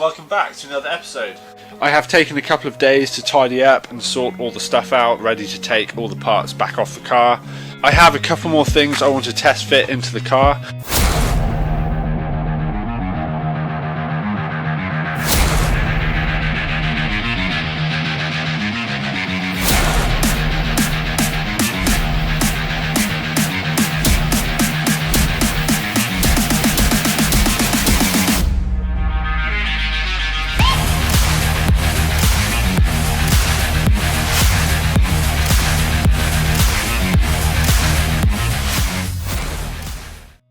welcome back to another episode. I have taken a couple of days to tidy up and sort all the stuff out, ready to take all the parts back off the car. I have a couple more things I want to test fit into the car.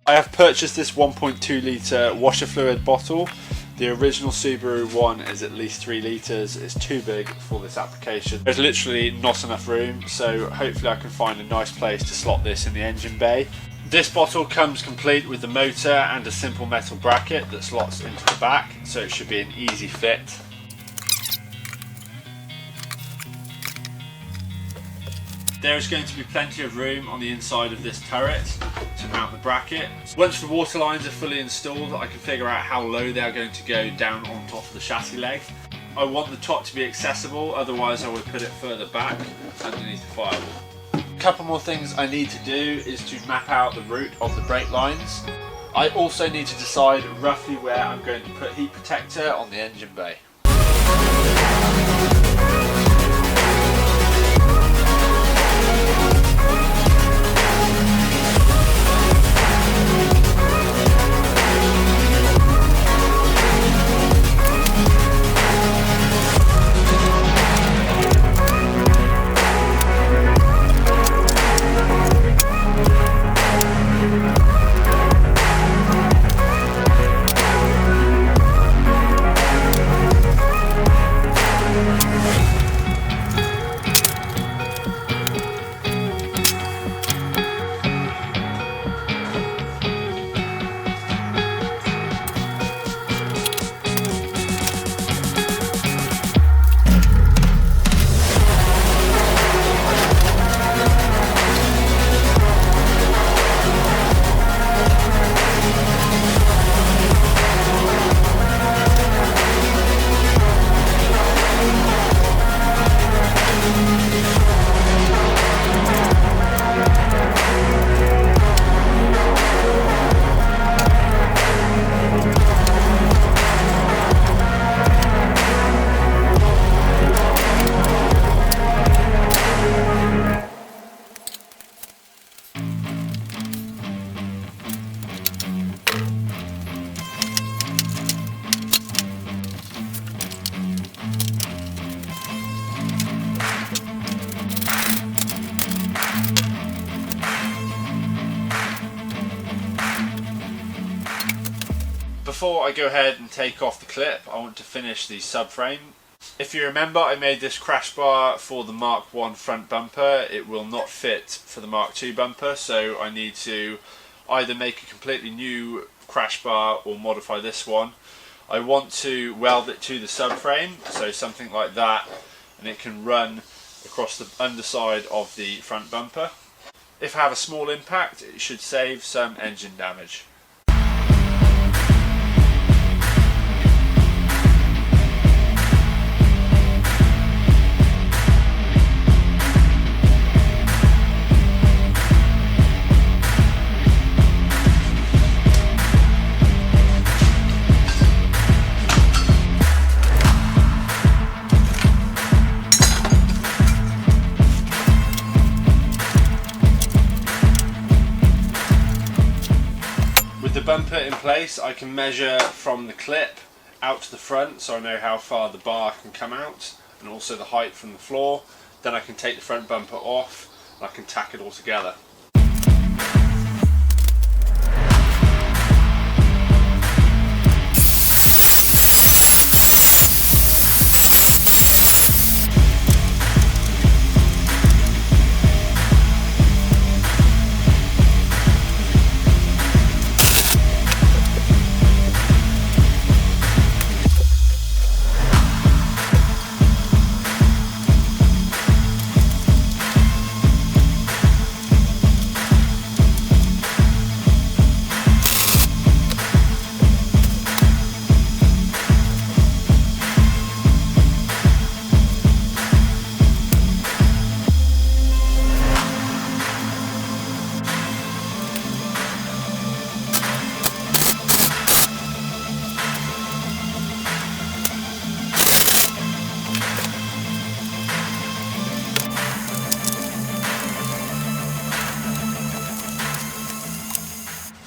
I have purchased this 1.2 litre washer fluid bottle. The original Subaru one is at least 3 litres. It's too big for this application. There's literally not enough room, so hopefully I can find a nice place to slot this in the engine bay. This bottle comes complete with the motor and a simple metal bracket that slots into the back, so it should be an easy fit. There is going to be plenty of room on the inside of this turret to mount the bracket. Once the water lines are fully installed, I can figure out how low they are going to go down on top of the chassis leg. I want the top to be accessible, otherwise I would put it further back underneath the firewall. A couple more things I need to do is to map out the route of the brake lines. I also need to decide roughly where I'm going to put heat protector on the engine bay. Before I go ahead and take off the clip, I want to finish the subframe. If you remember, I made this crash bar for the Mark 1 front bumper. It will not fit for the Mark 2 bumper, so I need to either make a completely new crash bar or modify this one. I want to weld it to the subframe, so something like that, and it can run across the underside of the front bumper. If I have a small impact, it should save some engine damage. With the bumper in place, I can measure from the clip out to the front, so I know how far the bar can come out, and also the height from the floor. Then I can take the front bumper off and I can tack it all together.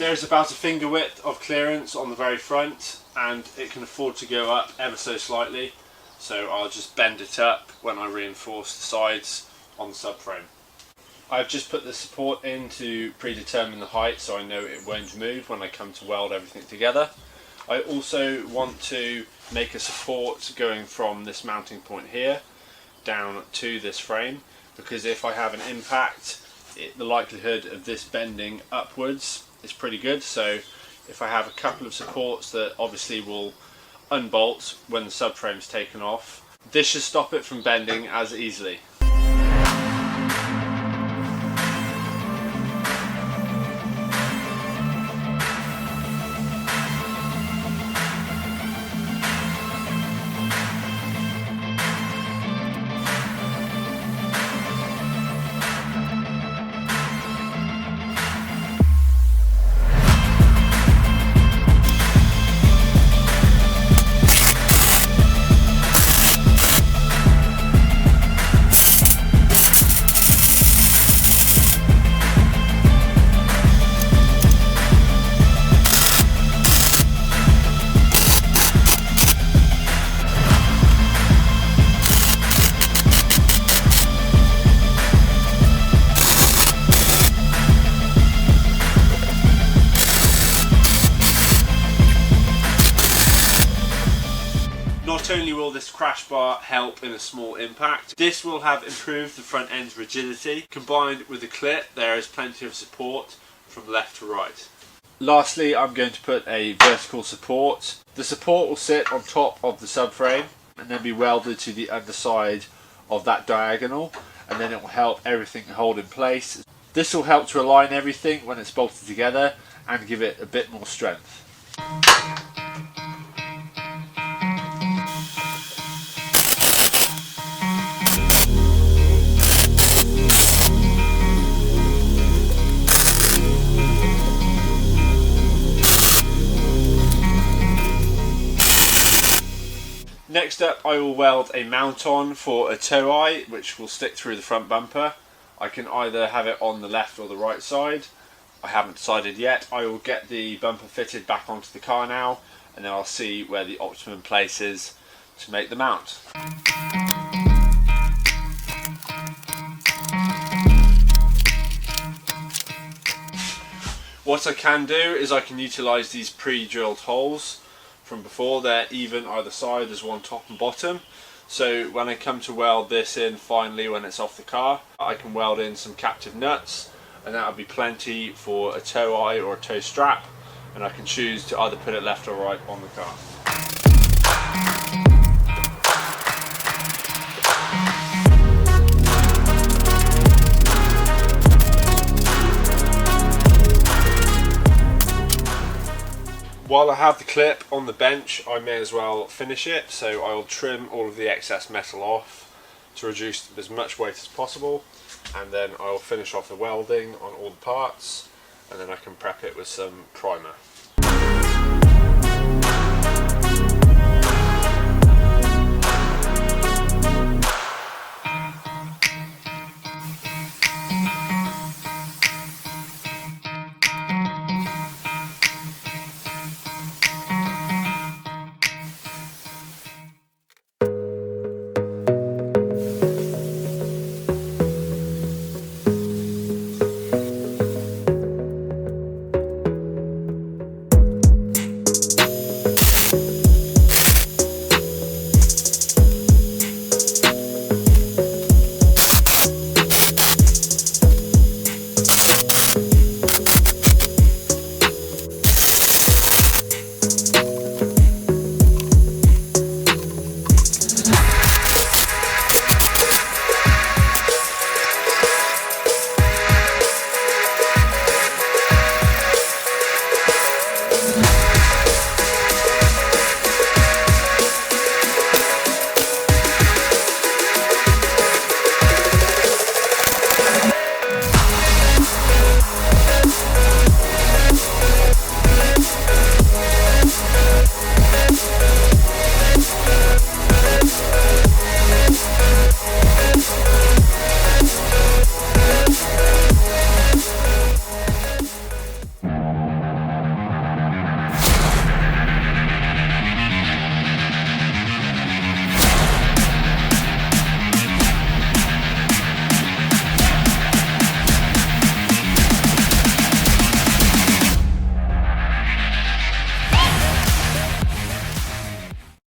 There's about a finger width of clearance on the very front, and it can afford to go up ever so slightly, so I'll just bend it up when I reinforce the sides on the subframe. I've just put the support in to predetermine the height so I know it won't move when I come to weld everything together. I also want to make a support going from this mounting point here down to this frame, because if I have an impact, the likelihood of this bending upwards is pretty good. So if I have a couple of supports that obviously will unbolt when the subframe is taken off, this should stop it from bending as easily. Not only will this crash bar help in a small impact, this will have improved the front end's rigidity. Combined with the clip, there is plenty of support from left to right. Lastly, I'm going to put a vertical support. The support will sit on top of the subframe and then be welded to the underside of that diagonal, and then it will help everything hold in place. This will help to align everything when it's bolted together and give it a bit more strength. Next up, I will weld a mount on for a toe eye which will stick through the front bumper. I can either have it on the left or the right side. I haven't decided yet. I will get the bumper fitted back onto the car now, and then I'll see where the optimum place is to make the mount. What I can do is I can utilise these pre-drilled holes from before. They're even either side, as one top and bottom, so when I come to weld this in finally when it's off the car, I can weld in some captive nuts, and that'll be plenty for a toe eye or a toe strap, and I can choose to either put it left or right on the car. While I have the clip on the bench, I may as well finish it, so I will trim all of the excess metal off to reduce as much weight as possible, and then I will finish off the welding on all the parts, and then I can prep it with some primer.